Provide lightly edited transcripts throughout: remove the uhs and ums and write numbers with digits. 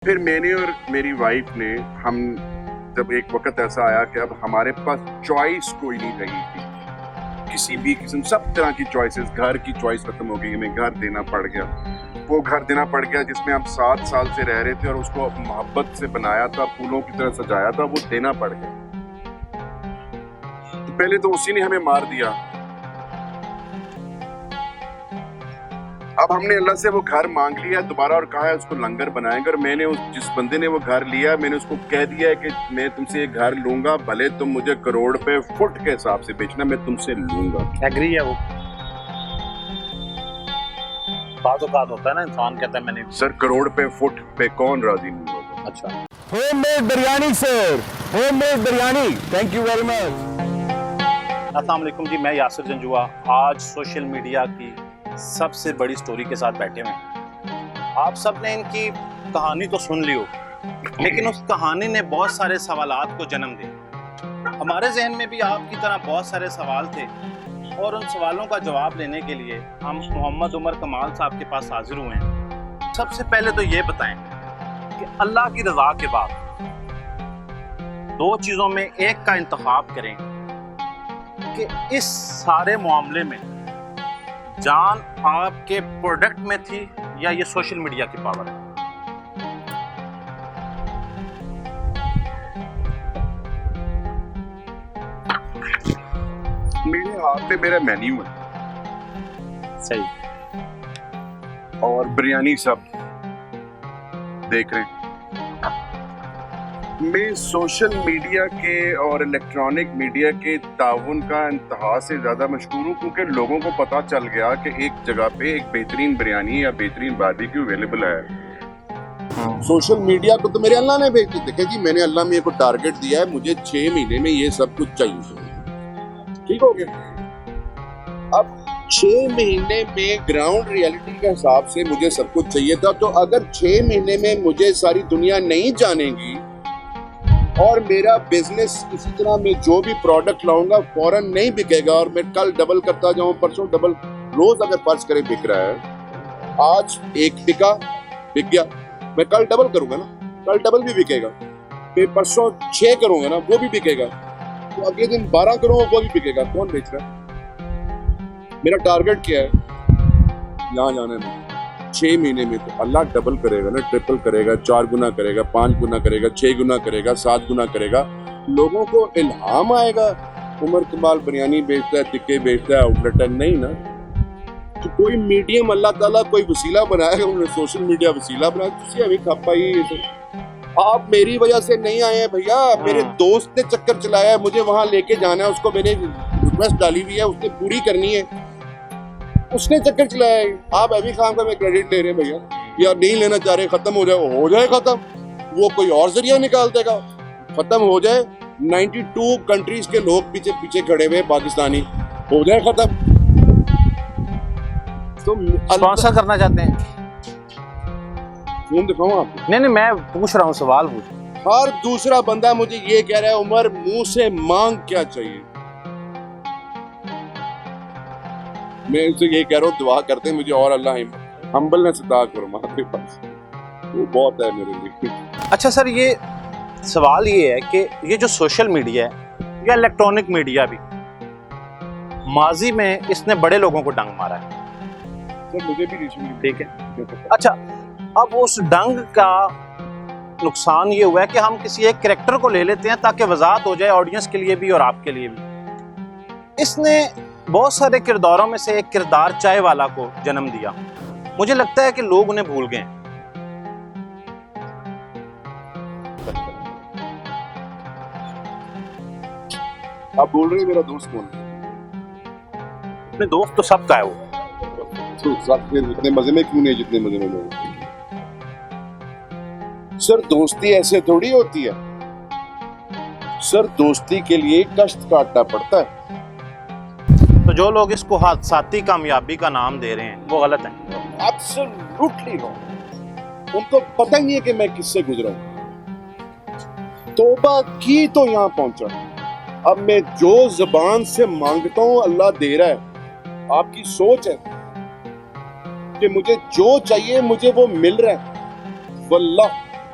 फिर मैंने और मेरी वाइफ ने हम जब एक वक्त ऐसा आया कि अब हमारे पास चॉइस कोई नहीं रही थी, किसी भी किस्म सब तरह की चॉइसेस, घर की चॉइस खत्म हो गई, हमें घर देना पड़ गया। वो घर देना पड़ गया जिसमें हम 7 साल से रह रहे थे और उसको मोहब्बत से बनाया था, फूलों की तरह सजाया था, वो देना पड़ गया। तो पहले तो उसी ने हमें मार दिया। अब हमने अल्लाह से वो घर मांग लिया दोबारा और कहा है उसको लंगर बनाएंगे। और मैंने जिस बंदे ने वो घर लिया, मैंने उसको कह दिया है कि मैं तुमसे ये घर लूंगा, भले तुम मुझे करोड़ पे फुट के हिसाब से बेचना, मैं तुमसे लूंगा। एग्री है वो। बात होता है ना, इंसान कहता है मैंने। सर करोड़ पे फुट पे कौन राजी नहीं होगा? अच्छा, homemade biryani sir, homemade biryani, thank you very much. अस्सलाम वालेकुम जी, मैं यासिर जंजुआ आज सोशल मीडिया की सबसे बड़ी स्टोरी के साथ बैठे हुए हैं। आप सब ने इनकी कहानी तो सुन ली हो, लेकिन उस कहानी ने बहुत सारे सवालात को जन्म दिया। हमारे जहन में भी आपकी तरह बहुत सारे सवाल थे और उन सवालों का जवाब लेने के लिए हम मोहम्मद उमर कमाल साहब के पास हाजिर हुए हैं। सबसे पहले तो ये बताएं कि अल्लाह की रज़ा के बाद दो चीज़ों में एक का इंतखाब करें कि इस सारे मामले में जान आपके प्रोडक्ट में थी या ये सोशल मीडिया की पावर है? मेरे हाथ में मेरा मेन्यू है सही, और बिरयानी सब देख रहे हैं। मैं सोशल मीडिया के और इलेक्ट्रॉनिक मीडिया के ताउन का इंतहा से ज़्यादा मशहूर हूँ, क्योंकि लोगों को पता चल गया कि एक जगह पे एक बेहतरीन बिरयानी या बेहतरीन बारबेक्यू अवेलेबल है। सोशल मीडिया को तो मेरे अल्लाह ने भेज दिया। देखिए जी, मैंने अल्लाह में को टारगेट दिया है, मुझे 6 महीने में ये सब कुछ चाहिए। ठीक हो गया। अब 6 महीने में ग्राउंड रियलिटी के हिसाब से मुझे सब कुछ चाहिए था। तो अगर 6 महीने में मुझे सारी दुनिया नहीं जानेगी और मेरा बिजनेस इसी तरह मैं जो भी प्रोडक्ट लाऊंगा फौरन नहीं बिकेगा और मैं कल डबल करता जाऊं, परसों डबल, रोज अगर फर्ज करे बिक रहा है, आज एक बिका, बिक गया, मैं कल डबल करूंगा ना, कल डबल भी बिकेगा, फिर परसों 6 करूंगा ना, वो भी बिकेगा, तो अगले दिन 12 करूंगा, वो भी बिकेगा। कौन बेच रहा है? मेरा टारगेट क्या है? यहाँ जाने में 6 महीने में तो अल्लाह डबल करेगा ना, ट्रिपल करेगा, 4 गुना करेगा, 5 गुना करेगा, 6 गुना करेगा, 7 गुना करेगा। लोगों को इल्हाम आएगा, उमर कमाल बिरयानी बेचता है, टिक्के बेचता है, आउटलेट है, नहीं ना। तो कोई मीडियम अल्लाह ताला कोई वसीला बनाएगा, उन्होंने सोशल मीडिया वसीला बनाया। तुसी अभी खापा ही आप मेरी वजह से नहीं आए हैं भैया, मेरे दोस्त ने चक्कर चलाया है, मुझे वहां लेके जाना है, उसको मैंने रिक्वेस्ट डाली हुई है, उसने पूरी करनी है, उसने चक्कर चलाया है। आप अभी खान का मैं क्रेडिट ले रहे हैं भैया, या नहीं लेना चाह रहे, खत्म हो जाए खत्म, वो कोई और जरिया निकाल देगा, खत्म हो जाए। 92 कंट्रीज के लोग पीछे पीछे खड़े हुए, पाकिस्तानी, हो जाए खत्म। तो स्पॉन्सर करना चाहते हैं? फोन दिखाऊं आपको? नहीं, मैं पूछ रहा हूँ, सवाल पूछ। हर दूसरा बंदा मुझे ये कह रहा है, उमर मुंह से मांग क्या चाहिए। मैं उनसे ये कह रहा हूँ, दुआ करते हैं मुझे और अल्लाह हम्बलनेस अता करो आपके पास, वो बहुत है मेरे लिए। अच्छा सर, ये सवाल ये है कि ये जो सोशल मीडिया है या इलेक्ट्रॉनिक मीडिया भी, माजी में इसने बड़े लोगों को डंग मारा है। सर मुझे भी ठीक है। अच्छा, अब उस डंग का नुकसान ये हुआ है कि हम किसी एक कैरेक्टर को ले लेते हैं ताकि वजाहत हो जाए ऑडियंस के लिए भी और आपके लिए भी। इसने बहुत सारे किरदारों में से एक किरदार चाय वाला को जन्म दिया। मुझे लगता है कि लोग उन्हें भूल गए। आप बोल रहे हैं मेरा दोस्त कौन है? अपने दोस्त तो सबका है वो, तो सब फिर इतने मजे में क्यों नहीं जितने मजे में लोग? सर दोस्ती ऐसे थोड़ी होती है सर, दोस्ती के लिए कष्ट काटना पड़ता है। तो जो लोग इसको हादसाती कामयाबी का नाम दे रहे हैं वो गलत है। Absolutely wrong. उनको पता ही नहीं है कि मैं किससे गुजरा हूं। तौबा की तो यहां पहुंचा। अब मैं जो जुबान से मांगता हूं अल्लाह दे रहा है। आपकी सोच है कि मुझे जो चाहिए मुझे वो मिल रहा है, वल्लाह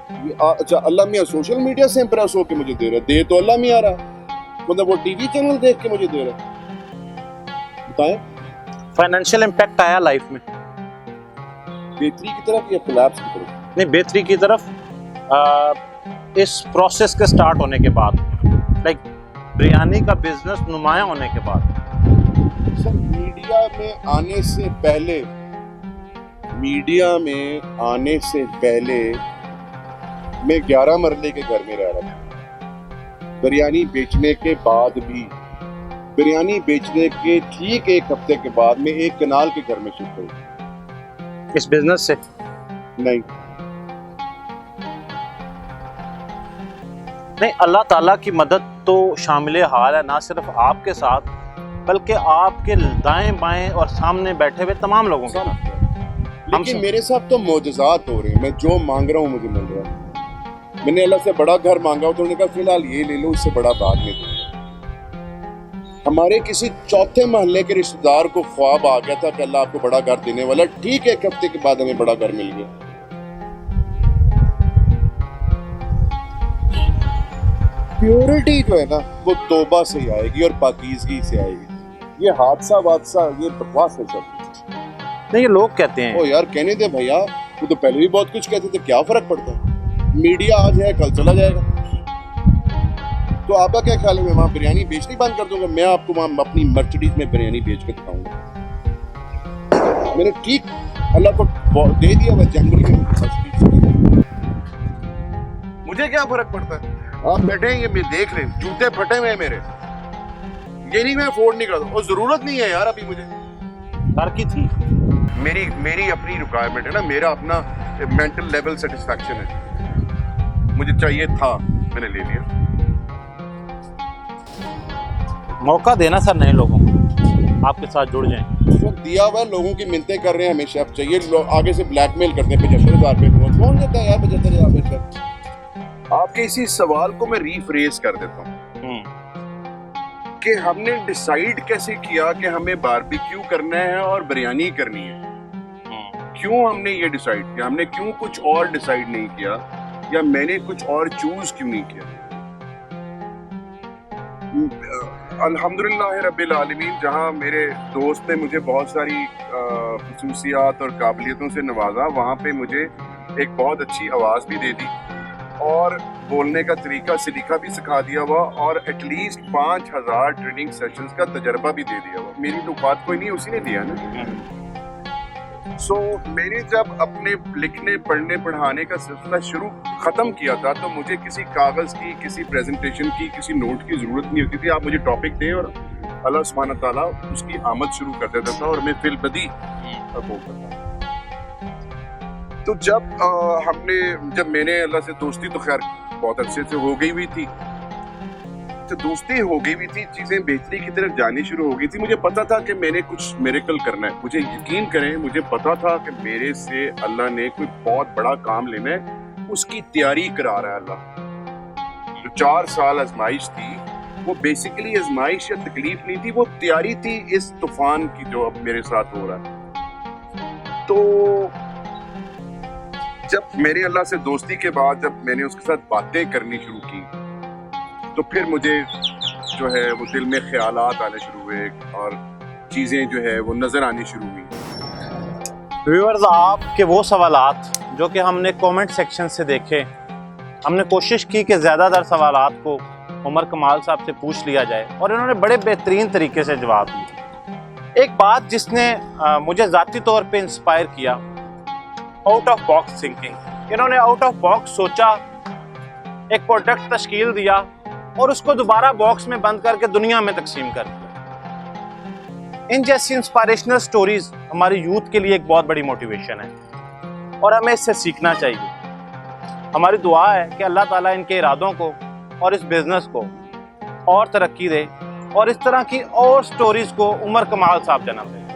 अच्छा, अल्लाह मियाँ सोशल मीडिया से इम्प्रेस होके मुझे दे रहा है, दे तो अल्लाह मियाँ रहा, मतलब वो टीवी चैनल देख के मुझे दे रहा है। बताएं, फाइनेंशियल इम्पैक्ट आया लाइफ में? बेहतरी की तरफ या कोलैप्स की तरफ? नहीं, बेहतरी की तरफ। इस प्रोसेस के स्टार्ट होने के बाद, लाइक बिरयानी का बिजनेस नुमाया होने के बाद। सर, मीडिया में आने से पहले, मैं 11 मरले के घर में रह रहा था। बिरयानी बेचने के बाद भी, बिरयानी बेचने के ठीक एक हफ्ते के बाद मैं एक कनाल के घर में शिफ्ट हो गया। इस बिजनेस से नहीं, अल्लाह ताला की मदद तो शामिल हाल है, ना सिर्फ आपके साथ बल्कि आपके दाएं बाएं और सामने बैठे हुए तमाम लोगों के साथ। लेकिन मेरे साथ तो मोजज़ात हो रहे हैं। मैं जो मांग रहा हूँ मुझे मिल रहा है। मैंने अल्लाह से बड़ा घर मांगा, तो उन्होंने कहा फिलहाल ये ले लो, इससे बड़ा बाद में दो। हमारे किसी चौथे मोहल्ले के रिश्तेदार को ख्वाब आ गया था कि अल्लाह आपको बड़ा घर देने वाला, ठीक एक हफ्ते के बाद हमें बड़ा घर मिल गया। प्योरिटी जो है ना, वो तौबा से ही आएगी और पाकीज़गी से आएगी। ये हादसा ये बकवास है सब। नहीं, ये लोग कहते हैं। ओ यार, कहने दे भैया, वो तो पहले भी बहुत कुछ कहते थे, क्या फर्क पड़ता है? मीडिया आज है, कल चला जाएगा। तो आपका क्या ख्याल है, मैं वहाँ बिरयानी बेचनी बंद कर दूंगा? मैं आपको वहाँ अपनी मर्सिडीज में बिरयानी बेच के दिखाऊंगा। मैंने ठीक अल्लाह को दे दिया, वह जनवरी में मुझे क्या फर्क पड़ता है? आप बैठे हैं, ये मैं देख रहे, जूते फटे हुए हैं मेरे, ये नहीं मैं अफोर्ड नहीं करता, और जरूरत नहीं है यार अभी मुझे। घर की थी मेरी अपनी रिक्वायरमेंट है ना, मेरा अपना मेंटल लेवल सेटिस्फैक्शन है। मुझे चाहिए था, मैंने ले लिया। मौका देना सर नए लोगों को, आपके साथ जुड़ जाएं। तो दिया हुआ लोगों की मिन्नतें कर रहे हैं हमेशा। अब चाहिए आगे से ब्लैकमेल करते हैं 75,000 रुपये। कौन देता है यार 75,000 रुपये? आपके इसी सवाल को मैं रीफ्रेज कर देता हूँ कि हमने डिसाइड कैसे किया कि हमें बारबेक्यू करना है और बिरयानी करनी है। क्यों हमने ये डिसाइड किया? हमने क्यों कुछ और डिसाइड नहीं किया, या मैंने कुछ और चूज क्यों नहीं किया? अल्हम्दुलिल्लाह रब्बिल आलमीन, जहाँ मेरे दोस्त ने मुझे बहुत सारी खसूसियात और काबिलियतों से नवाजा, वहाँ पे मुझे एक बहुत अच्छी आवाज़ भी दे दी और बोलने का तरीका सलीका भी सिखा दिया हुआ, और एटलीस्ट 5,000 ट्रेनिंग सेशंस का तजर्बा भी दे दिया हुआ। मेरी तो बात कोई नहीं, उसी ने दिया ना। मैंने जब अपने लिखने पढ़ने पढ़ाने का सिलसिला खत्म किया था, तो मुझे किसी कागज की, किसी प्रेजेंटेशन की, किसी नोट की जरूरत नहीं होती थी। आप मुझे टॉपिक दें और अल्लाह सुब्हानहू ताला उसकी आमद शुरू कर देता था और मैं फिल बदी बोलता था। तो जब मैंने अल्लाह से दोस्ती, तो खैर बहुत अरसे से हो गई हुई थी, तो दोस्ती हो गई हुई थी, चीजें बेहतरी की तरफ जानी शुरू हो गई थी। मुझे पता था कि मैंने कुछ मिरेकल करना है। मुझे यकीन करें, मुझे पता था कि मेरे से अल्लाह ने कोई बहुत बड़ा काम लेना है, उसकी तैयारी करा रहा है अल्लाह। जो 4 साल आजमाइश थी, वो बेसिकली आजमाइश या तकलीफ नहीं थी, वो तैयारी थी इस तूफान की जो अब मेरे साथ हो रहा है। तो जब मेरे अल्लाह से दोस्ती के बाद, जब मैंने उसके साथ बातें करनी शुरू की, तो फिर मुझे जो है वो दिल में ख्यालात आने शुरू हुए और चीज़ें जो है वो नज़र आनी शुरू हुई। व्यूअर्स, आपके वो सवालात जो कि हमने कमेंट सेक्शन से देखे, हमने कोशिश की कि ज़्यादातर सवालात को उमर कमाल साहब से पूछ लिया जाए, और इन्होंने बड़े बेहतरीन तरीके से जवाब दिए। एक बात जिसने मुझे ज़ाती तौर पे इंस्पायर किया, आउट ऑफ बॉक्स थिंकिंग। इन्होंने आउट ऑफ बॉक्स सोचा, एक प्रोडक्ट तश्कील दिया और उसको दोबारा बॉक्स में बंद करके दुनिया में तकसीम कर दिया। इन जैसी इंस्पायरेशनल स्टोरीज हमारी यूथ के लिए एक बहुत बड़ी मोटिवेशन है और हमें इससे सीखना चाहिए। हमारी दुआ है कि अल्लाह ताला इनके इरादों को और इस बिज़नेस को और तरक्की दे और इस तरह की और स्टोरीज को उमर कमाल साहब जन्म दे।